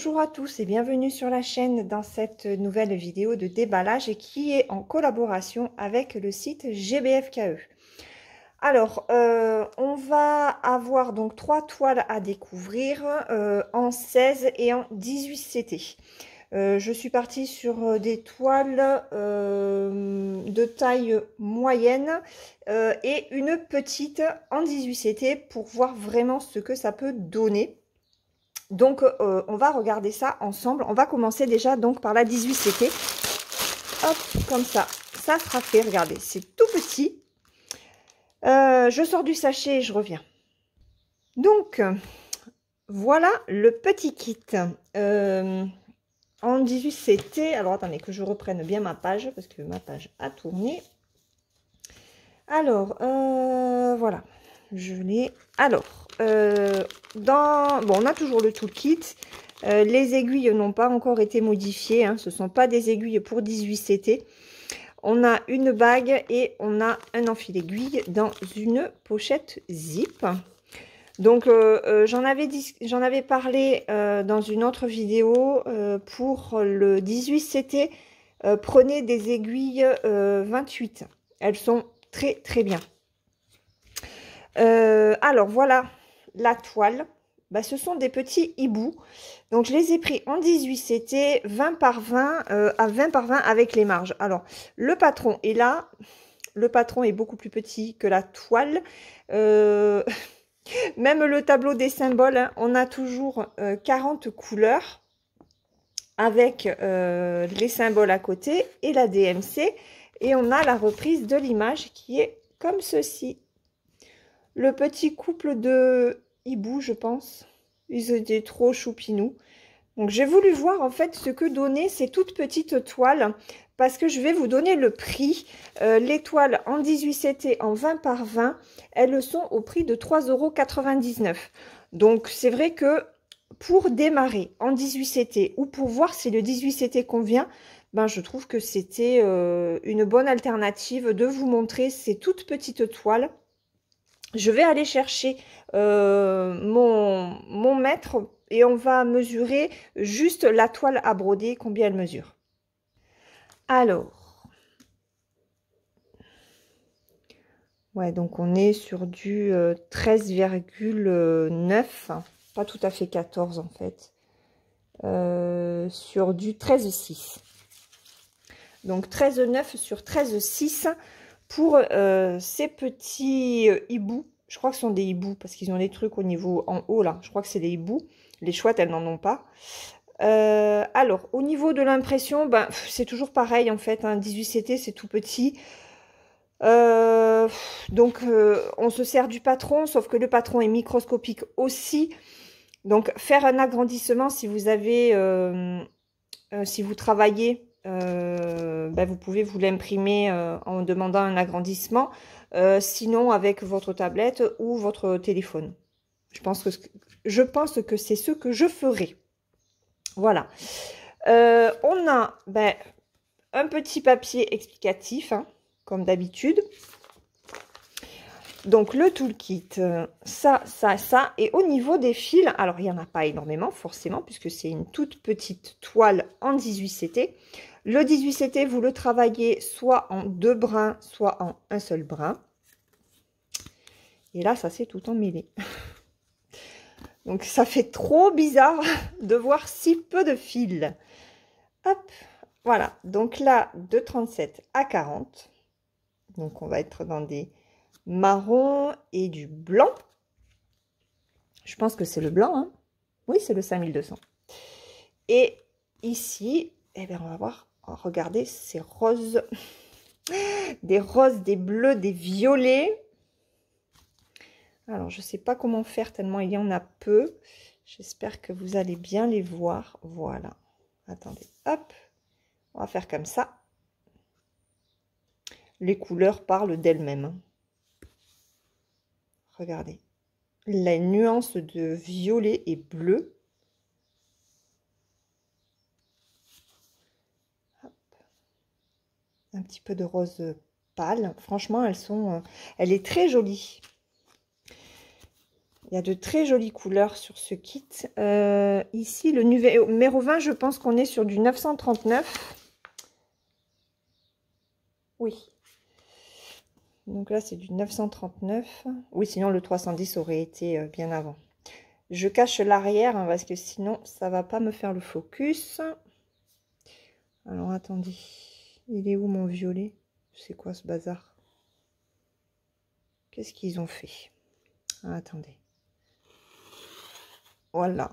Bonjour à tous et bienvenue sur la chaîne dans cette nouvelle vidéo de déballage et qui est en collaboration avec le site GBFKE. Alors, on va avoir donc 3 toiles à découvrir en 16 et en 18 CT. Je suis partie sur des toiles de taille moyenne et une petite en 18 CT pour voir vraiment ce que ça peut donner. Donc, on va regarder ça ensemble. On va commencer déjà donc par la 18 CT. Hop, comme ça. Ça sera fait. Regardez, c'est tout petit. Je sors du sachet et je reviens. Donc, voilà le petit kit. En 18 CT. Alors, attendez que je reprenne bien ma page parce que ma page a tourné. Alors, voilà. Je l'ai. Alors, bon, on a toujours le toolkit. Les aiguilles n'ont pas encore été modifiées. Hein, ce ne sont pas des aiguilles pour 18 CT. On a une bague et on a un enfil aiguille dans une pochette zip. Donc, j'en avais parlé dans une autre vidéo. Pour le 18 CT, prenez des aiguilles 28. Elles sont très, très bien. Alors voilà la toile, ce sont des petits hiboux, donc je les ai pris en 18 CT 20 par 20 à 20 par 20 avec les marges. Alors le patron est là, le patron est beaucoup plus petit que la toile, même le tableau des symboles, hein, on a toujours 40 couleurs avec les symboles à côté et la DMC, et on a la reprise de l'image qui est comme ceci. Le petit couple de hiboux, je pense. Ils étaient trop choupinous. Donc, j'ai voulu voir en fait ce que donnaient ces toutes petites toiles. Parce que je vais vous donner le prix. Les toiles en 18 CT en 20 par 20, elles sont au prix de 3,99 €. Donc, c'est vrai que pour démarrer en 18 CT ou pour voir si le 18 CT convient, je trouve que c'était une bonne alternative de vous montrer ces toutes petites toiles. Je vais aller chercher mon mètre et on va mesurer juste la toile à broder, combien elle mesure. Alors, ouais, donc on est sur du 13,9, pas tout à fait 14 en fait, sur du 13,6. Donc 13,9 sur 13,6 pour ces petits hiboux. Je crois que ce sont des hiboux parce qu'ils ont des trucs au niveau en haut là. Je crois que c'est des hiboux. Les chouettes, elles n'en ont pas. Alors, au niveau de l'impression, c'est toujours pareil en fait. 18 CT, c'est tout petit. Donc, on se sert du patron, sauf que le patron est microscopique aussi. Donc, faire un agrandissement si vous avez, si vous travaillez. Vous pouvez vous l'imprimer en demandant un agrandissement, sinon avec votre tablette ou votre téléphone. Je pense que c'est ce que je ferai. Voilà. On a un petit papier explicatif, hein, comme d'habitude. Donc le toolkit, ça. Et au niveau des fils, alors il n'y en a pas énormément forcément, puisque c'est une toute petite toile en 18 CT. Le 18 CT, vous le travaillez soit en 2 brins, soit en un seul brin. Et là, ça c'est tout emmêlé. Donc ça fait trop bizarre de voir si peu de fils. Hop, voilà. Donc là, de 37 à 40. Donc on va être dans des marron et du blanc. Je pense que c'est le blanc, hein. Oui, c'est le 5200. Et ici, on va voir, regardez, ces roses, des roses, des bleus, des violets. Alors, je ne sais pas comment faire tellement il y en a peu. J'espère que vous allez bien les voir. Voilà. Attendez, hop, on va faire comme ça. Les couleurs parlent d'elles-mêmes. Regardez, la nuance de violet et bleu. Hop. Un petit peu de rose pâle. Franchement, elle est très jolie. Il y a de très jolies couleurs sur ce kit. Ici, le numéro 20, je pense qu'on est sur du 939. Oui. Donc là, c'est du 939. Oui, sinon le 310 aurait été bien avant. Je cache l'arrière hein, parce que sinon, ça va pas me faire le focus. Alors, attendez. Il est où mon violet? C'est quoi ce bazar? Qu'est-ce qu'ils ont fait? Ah, attendez. Voilà.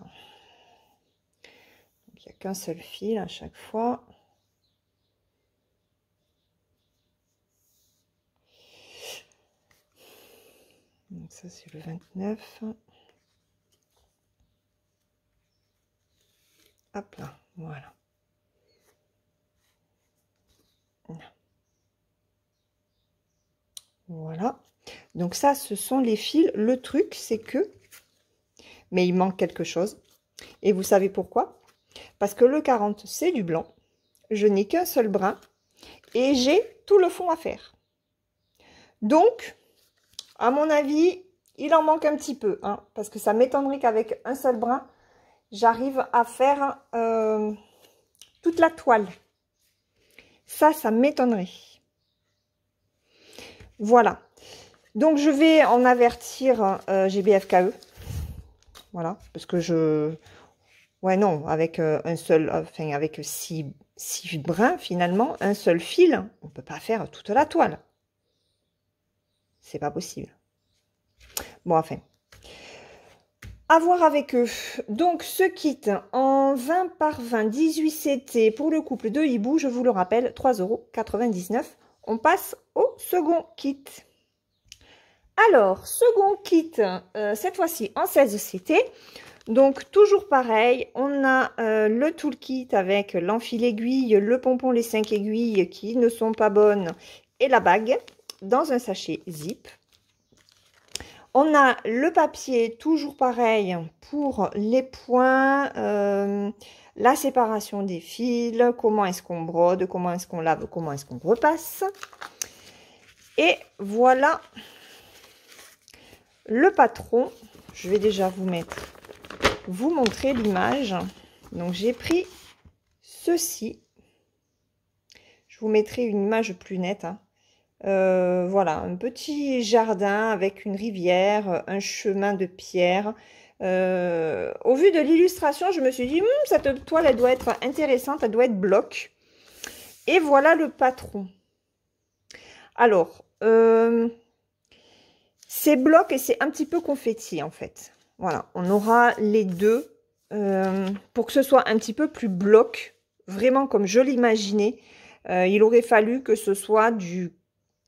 Donc, il n'y a qu'un seul fil à chaque fois. Donc ça, c'est le 29. Hop là, voilà. Voilà. Donc ça, ce sont les fils. Le truc, c'est que... Mais il manque quelque chose. Et vous savez pourquoi? Parce que le 40, c'est du blanc. Je n'ai qu'un seul brin. Et j'ai tout le fond à faire. Donc, à mon avis, il en manque un petit peu. Hein, parce que ça m'étonnerait qu'avec un seul brin, j'arrive à faire toute la toile. Ça m'étonnerait. Voilà. Donc, je vais en avertir GBFKE. Voilà. Parce que je... Ouais, non. Avec un seul... Enfin, avec 6 brins, finalement, un seul fil, on ne peut pas faire toute la toile. C'est pas possible. Bon, enfin. À voir avec eux. Donc, ce kit en 20 par 20, 18 CT pour le couple de hibou, je vous le rappelle, 3,99 €. On passe au second kit. Alors, second kit, cette fois-ci en 16 CT. Donc, toujours pareil, on a le toolkit avec l'enfil aiguille, le pompon, les 5 aiguilles qui ne sont pas bonnes et la bague dans un sachet zip. On a le papier, toujours pareil, pour les points, la séparation des fils, comment est-ce qu'on brode, comment est-ce qu'on lave, comment est-ce qu'on repasse. Et voilà le patron. Je vais déjà vous montrer l'image. Donc, j'ai pris ceci. Je vous mettrai une image plus nette, hein. Voilà, un petit jardin avec une rivière, un chemin de pierre. Au vu de l'illustration, je me suis dit, cette toile, elle doit être intéressante, elle doit être bloc. Et voilà le patron. Alors, c'est bloc et c'est un petit peu confetti, en fait. Voilà, on aura les deux pour que ce soit un petit peu plus bloc, vraiment comme je l'imaginais. Il aurait fallu que ce soit du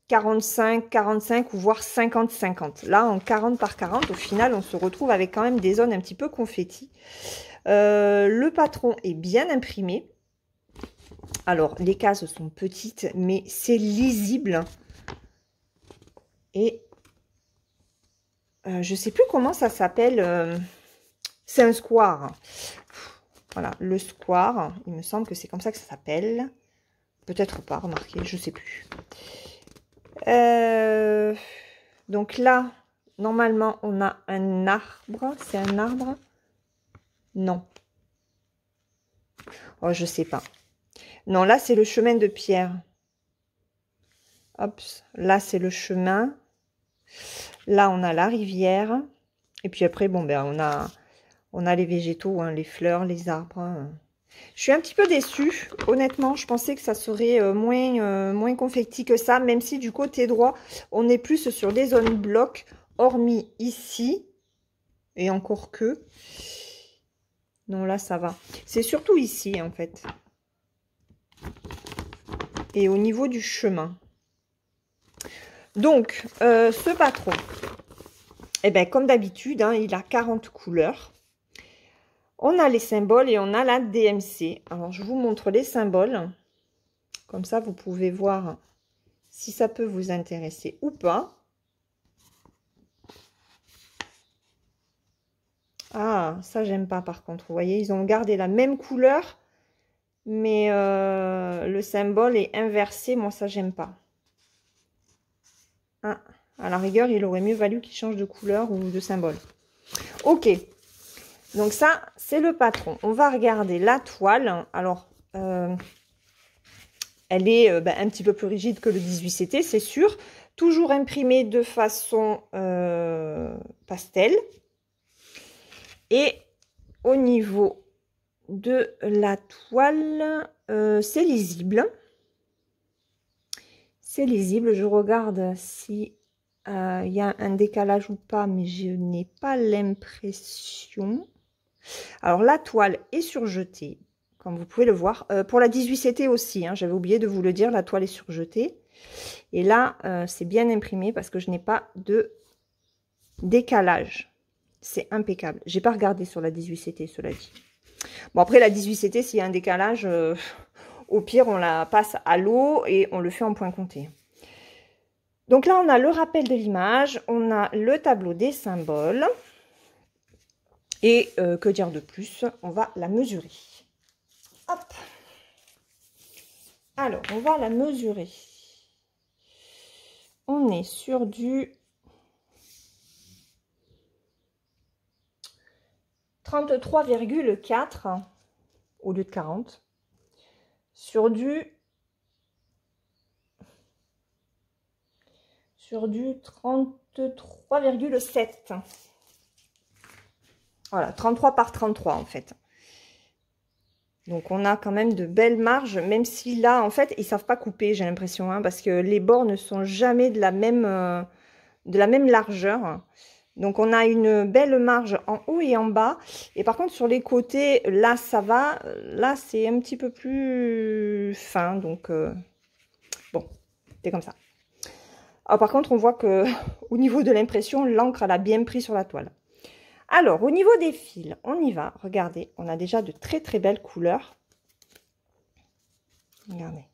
45, 45 ou voire 50, 50. Là, en 40 par 40, au final, on se retrouve avec quand même des zones un petit peu confetti. Le patron est bien imprimé. Alors, les cases sont petites, mais c'est lisible. Et je ne sais plus comment ça s'appelle. C'est un square. Voilà, le square. Il me semble que c'est comme ça que ça s'appelle. Peut-être pas, remarquez, je ne sais plus. Donc là, normalement, on a un arbre. C'est un arbre? Non. Oh, je sais pas. Non, là, c'est le chemin de pierre. Hop, là, c'est le chemin. Là, on a la rivière. Et puis après, bon, ben, on a les végétaux, hein, les fleurs, les arbres. Hein. Je suis un petit peu déçue, honnêtement. Je pensais que ça serait moins confetti que ça, même si du côté droit, on est plus sur des zones blocs, hormis ici. Et encore que. Non, là, ça va. C'est surtout ici, en fait. Et au niveau du chemin. Donc, ce patron, eh ben, comme d'habitude, hein, il a 40 couleurs. On a les symboles et on a la DMC. Alors, je vous montre les symboles. Comme ça, vous pouvez voir si ça peut vous intéresser ou pas. Ah, ça, j'aime pas par contre. Vous voyez, ils ont gardé la même couleur, mais le symbole est inversé. Moi, ça, j'aime pas. Ah, à la rigueur, il aurait mieux valu qu'il change de couleur ou de symbole. Ok, donc ça, c'est le patron. On va regarder la toile. Alors, elle est un petit peu plus rigide que le 18CT, c'est sûr. Toujours imprimée de façon pastel. Et au niveau de la toile, c'est lisible. C'est lisible. Je regarde si il y a un décalage ou pas, mais je n'ai pas l'impression. Alors, la toile est surjetée, comme vous pouvez le voir. Pour la 18CT aussi, hein, j'avais oublié de vous le dire, la toile est surjetée. Et là, c'est bien imprimé parce que je n'ai pas de décalage. C'est impeccable. J'ai pas regardé sur la 18CT, cela dit. Bon, après, la 18CT, s'il y a un décalage, au pire, on la passe à l'eau et on le fait en point compté. Donc là, on a le rappel de l'image, on a le tableau des symboles. Et que dire de plus? On va la mesurer. Hop. Alors, on va la mesurer. On est sur du 33,4 au lieu de 40. Sur du 33,7. Voilà, 33 par 33 en fait. Donc on a quand même de belles marges, même si là en fait ils savent pas couper, j'ai l'impression, hein, parce que les bords ne sont jamais de la même largeur. Donc on a une belle marge en haut et en bas. Et par contre sur les côtés, là ça va, là c'est un petit peu plus fin, donc bon, c'est comme ça. Alors, par contre on voit que au niveau de l'impression, l'encre elle a bien pris sur la toile. Alors, au niveau des fils, on y va. Regardez, on a déjà de très très belles couleurs. Regardez.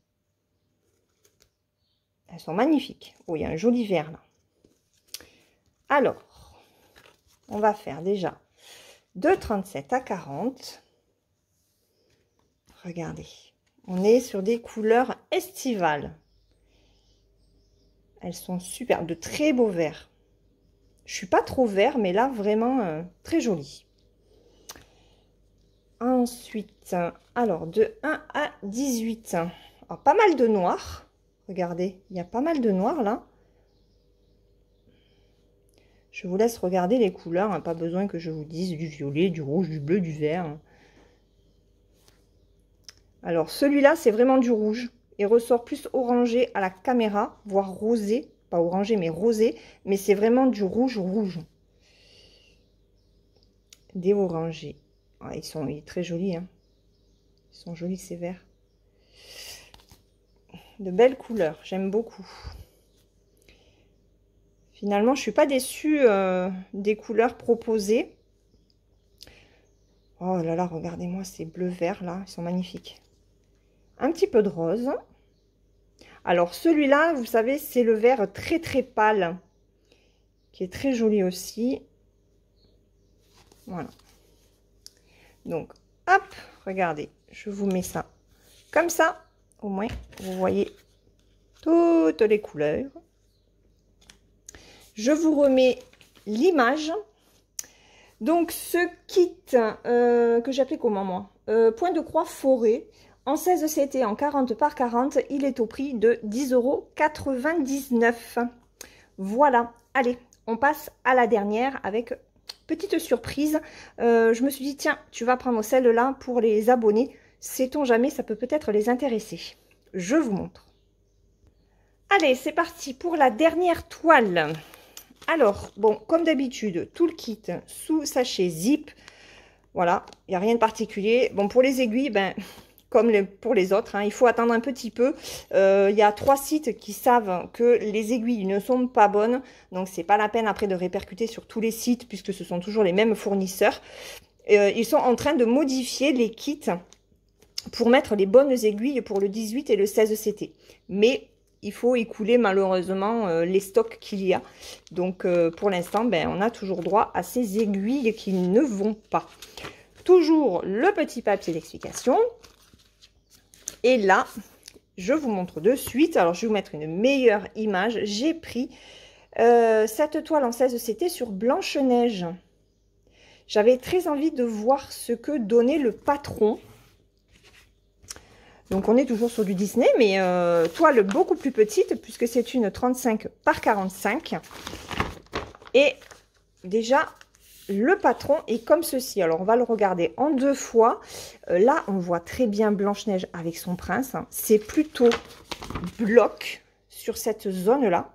Elles sont magnifiques. Oh, il y a un joli vert là. Alors, on va faire déjà de 37 à 40. Regardez, on est sur des couleurs estivales. Elles sont super, de très beaux verts. Je suis pas trop vert, mais là, vraiment très joli. Ensuite, alors, de 1 à 18. Alors, pas mal de noir. Regardez, il y a pas mal de noir, là. Je vous laisse regarder les couleurs. Hein, pas besoin que je vous dise du violet, du rouge, du bleu, du vert. Alors, celui-là, c'est vraiment du rouge. Il ressort plus orangé à la caméra, voire rosé. Pas orangé, mais rosé. Mais c'est vraiment du rouge rouge. Des orangés. Ah, il est très joli. Hein. Ils sont jolis, ces verts. De belles couleurs. J'aime beaucoup. Finalement, je ne suis pas déçue des couleurs proposées. Oh là là, regardez-moi ces bleu-vert là. Ils sont magnifiques. Un petit peu de rose. Alors celui-là, vous savez, c'est le vert très très pâle, qui est très joli aussi. Voilà. Donc, hop, regardez, je vous mets ça comme ça. Au moins, vous voyez toutes les couleurs. Je vous remets l'image. Donc, ce kit que j'ai appelé comment moi Point de croix forêt. En 16 CT, en 40 par 40, il est au prix de 10,99 €. Voilà, allez, on passe à la dernière avec petite surprise. Je me suis dit, tiens, tu vas prendre celle-là pour les abonnés. Sait-on jamais, ça peut peut-être les intéresser. Je vous montre. Allez, c'est parti pour la dernière toile. Alors, bon, comme d'habitude, tout le kit sous sachet zip. Voilà, il n'y a rien de particulier. Bon, pour les aiguilles, comme pour les autres, hein, il faut attendre un petit peu. Il y a 3 sites qui savent que les aiguilles ne sont pas bonnes. Donc, c'est pas la peine après de répercuter sur tous les sites puisque ce sont toujours les mêmes fournisseurs. Ils sont en train de modifier les kits pour mettre les bonnes aiguilles pour le 18 et le 16 CT. Mais il faut écouler malheureusement les stocks qu'il y a. Donc, pour l'instant, on a toujours droit à ces aiguilles qui ne vont pas. Toujours le petit papier d'explication. Et là, je vous montre de suite. Alors, je vais vous mettre une meilleure image. J'ai pris cette toile en 16 CT sur Blanche-Neige. J'avais très envie de voir ce que donnait le patron. Donc on est toujours sur du Disney, mais toile beaucoup plus petite, puisque c'est une 35 par 45. Et déjà, le patron est comme ceci. Alors on va le regarder en deux fois. Là, on voit très bien Blanche-Neige avec son prince. C'est plutôt bloc sur cette zone-là.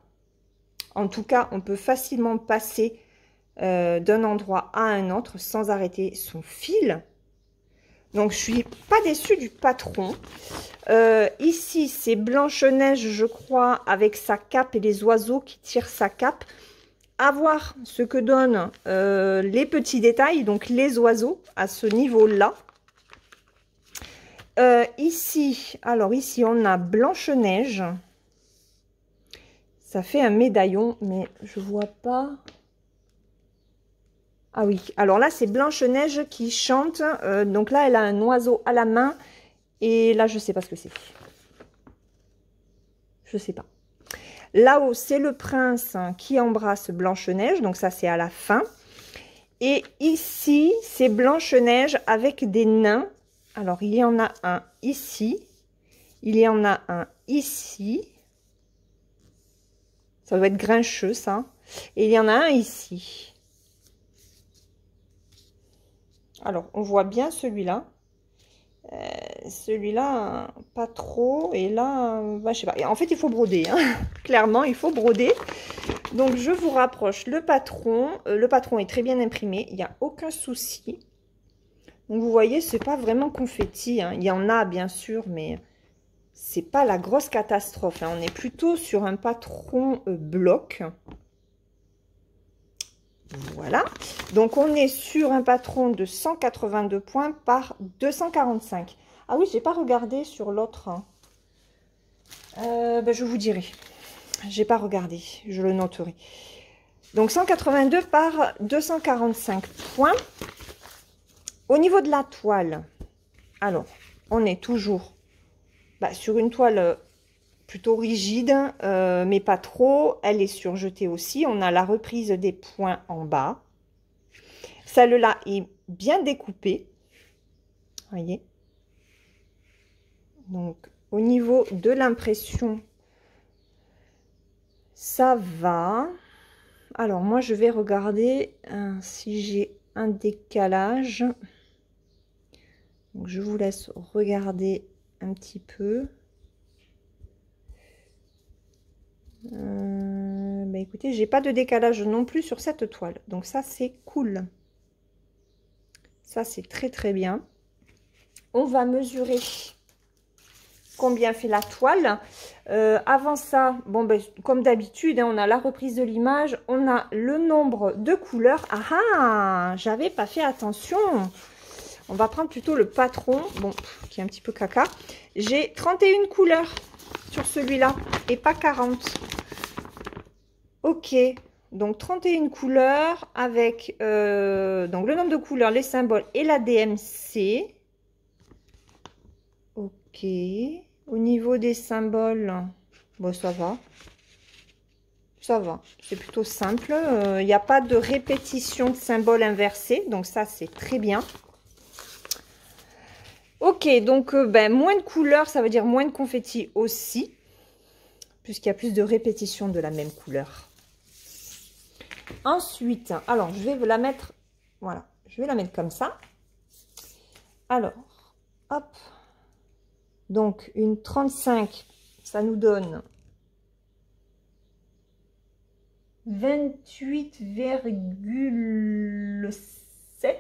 En tout cas, on peut facilement passer d'un endroit à un autre sans arrêter son fil. Donc, je suis pas déçue du patron. Ici, c'est Blanche-Neige, je crois, avec sa cape et les oiseaux qui tirent sa cape. À voir ce que donnent les petits détails, donc les oiseaux, à ce niveau-là. Ici, alors ici, on a Blanche-Neige. Ça fait un médaillon, mais je vois pas... Ah oui, alors là, c'est Blanche-Neige qui chante. Donc là, elle a un oiseau à la main. Et là, je sais pas ce que c'est. Je sais pas. Là-haut, c'est le prince qui embrasse Blanche-Neige. Donc ça, c'est à la fin. Et ici, c'est Blanche-Neige avec des nains. Alors, il y en a un ici. Il y en a un ici. Ça doit être Grincheux, ça. Et il y en a un ici. Alors, on voit bien celui-là. Celui-là, pas trop. Et là, bah, je sais pas. Et en fait, il faut broder. Hein. Clairement, il faut broder. Donc, je vous rapproche le patron. Le patron est très bien imprimé. Il n'y a aucun souci. Donc, vous voyez, c'est pas vraiment confetti. Hein. Il y en a, bien sûr, mais c'est pas la grosse catastrophe. Hein. On est plutôt sur un patron bloc. Voilà, donc on est sur un patron de 182 points par 245. Ah oui, j'ai pas regardé sur l'autre. Ben, je vous dirai. J'ai pas regardé, je le noterai. Donc 182 par 245 points. Au niveau de la toile, alors on est toujours sur une toile plutôt rigide, mais pas trop. Elle est surjetée aussi. On a la reprise des points en bas. Celle-là est bien découpée. Voyez. Donc, au niveau de l'impression, ça va. Alors, moi, je vais regarder si j'ai un décalage. Donc, je vous laisse regarder un petit peu. Écoutez, j'ai pas de décalage non plus sur cette toile. Donc, ça, c'est cool. Ça, c'est très, très bien. On va mesurer combien fait la toile. Avant ça, bon, comme d'habitude, hein, on a la reprise de l'image. On a le nombre de couleurs. Ah ah, j'avais pas fait attention. On va prendre plutôt le patron, bon, qui est un petit peu caca. J'ai 31 couleurs sur celui-là et pas 40. Ok. Donc 31 couleurs avec donc le nombre de couleurs, les symboles et la DMC. Ok. Au niveau des symboles, bon, ça va. Ça va. C'est plutôt simple. Il n'y a pas de répétition de symboles inversés. Donc ça, c'est très bien. Ok. Donc moins de couleurs, ça veut dire moins de confettis aussi. Puisqu'il y a plus de répétition de la même couleur. Ensuite, alors je vais la mettre, voilà, je vais la mettre comme ça. Alors, hop, donc une 35, ça nous donne 28,7.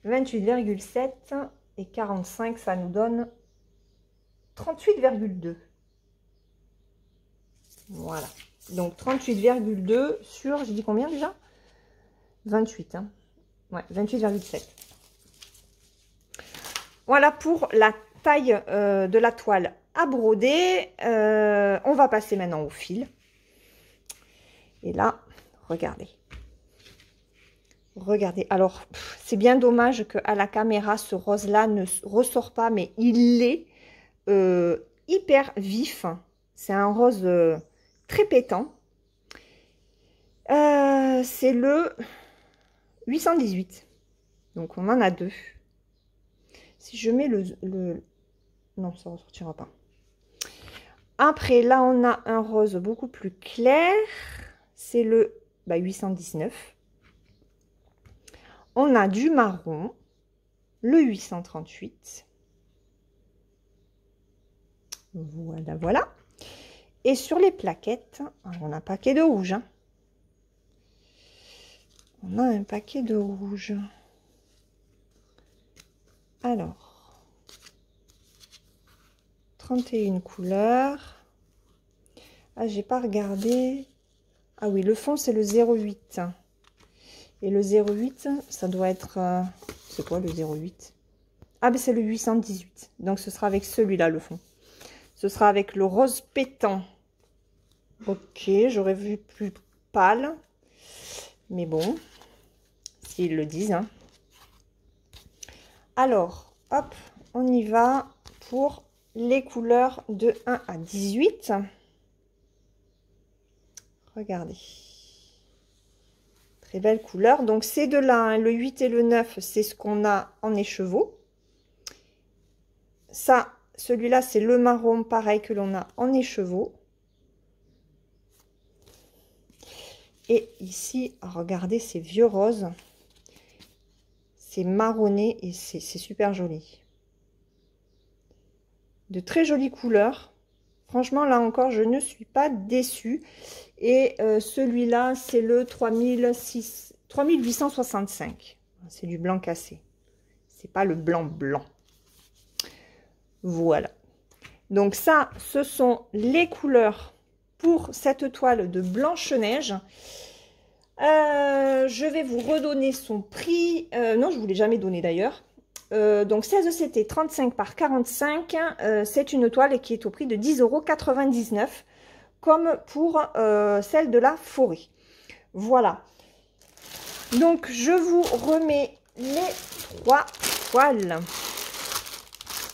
28,7 et 45, ça nous donne 38,2. Voilà. Donc 38,2 sur, j'ai dit combien déjà? 28. Hein. Ouais, 28,7. Voilà pour la taille de la toile à broder. On va passer maintenant au fil. Et là, regardez. Regardez. Alors, c'est bien dommage qu'à la caméra, ce rose-là ne ressort pas, mais il est hyper vif. C'est un rose... très pétant. C'est le 818. Donc on en a deux. Si je mets le... Non, ça ne ressortira pas. Après, là, on a un rose beaucoup plus clair. C'est le 819. On a du marron, le 838. Voilà, voilà. Et sur les plaquettes, on a un paquet de rouge. Hein. On a un paquet de rouge. Alors, 31 couleurs. Ah, j'ai pas regardé. Ah oui, le fond, c'est le 08. Et le 08, ça doit être... c'est quoi le 08? Ah, ben c'est le 818. Donc, ce sera avec celui-là, le fond. Ce sera avec le rose pétant. Ok, j'aurais vu plus pâle. Mais bon, s'ils le disent. Hein. Alors, hop, on y va pour les couleurs de 1 à 18. Regardez. Très belle couleur. Donc, ces deux-là, hein, le 8 et le 9, c'est ce qu'on a en écheveau. Ça, celui-là, c'est le marron, pareil, que l'on a en écheveau. Et ici, regardez ces vieux roses. C'est marronné et c'est super joli. De très jolies couleurs. Franchement, là encore, je ne suis pas déçue. Et celui-là, c'est le 3865. C'est du blanc cassé. C'est pas le blanc blanc. Voilà. Donc ça, ce sont les couleurs pour cette toile de Blanche-Neige. Je vais vous redonner son prix. Non, je ne vous l'ai jamais donné d'ailleurs. Donc 16 CT 35 par 45. C'est une toile qui est au prix de 10,99 €. Comme pour celle de la forêt. Voilà. Donc, je vous remets les 3 toiles.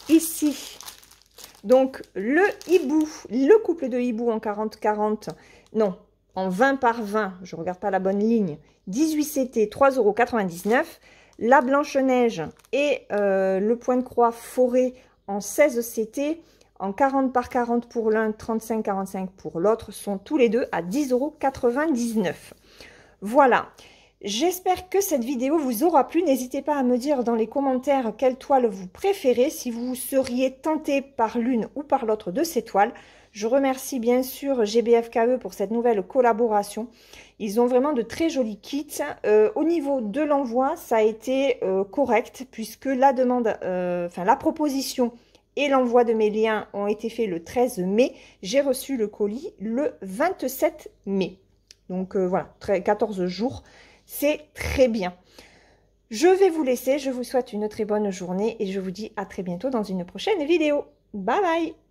Ici, donc le hibou, le couple de hibou en 40-40, non, en 20 par 20, je ne regarde pas la bonne ligne, 18 CT, 3,99 €. La Blanche-Neige et le point de croix forêt en 16 CT, en 40 par 40 pour l'un, 35-45 pour l'autre, sont tous les deux à 10,99 €. Voilà. J'espère que cette vidéo vous aura plu. N'hésitez pas à me dire dans les commentaires quelle toile vous préférez, si vous seriez tenté par l'une ou par l'autre de ces toiles. Je remercie bien sûr GBFKE pour cette nouvelle collaboration. Ils ont vraiment de très jolis kits. Au niveau de l'envoi, ça a été correct puisque la demande, la proposition et l'envoi de mes liens ont été faits le 13 mai. J'ai reçu le colis le 27 mai. Donc voilà, 14 jours, c'est très bien. Je vais vous laisser, je vous souhaite une très bonne journée et je vous dis à très bientôt dans une prochaine vidéo. Bye bye!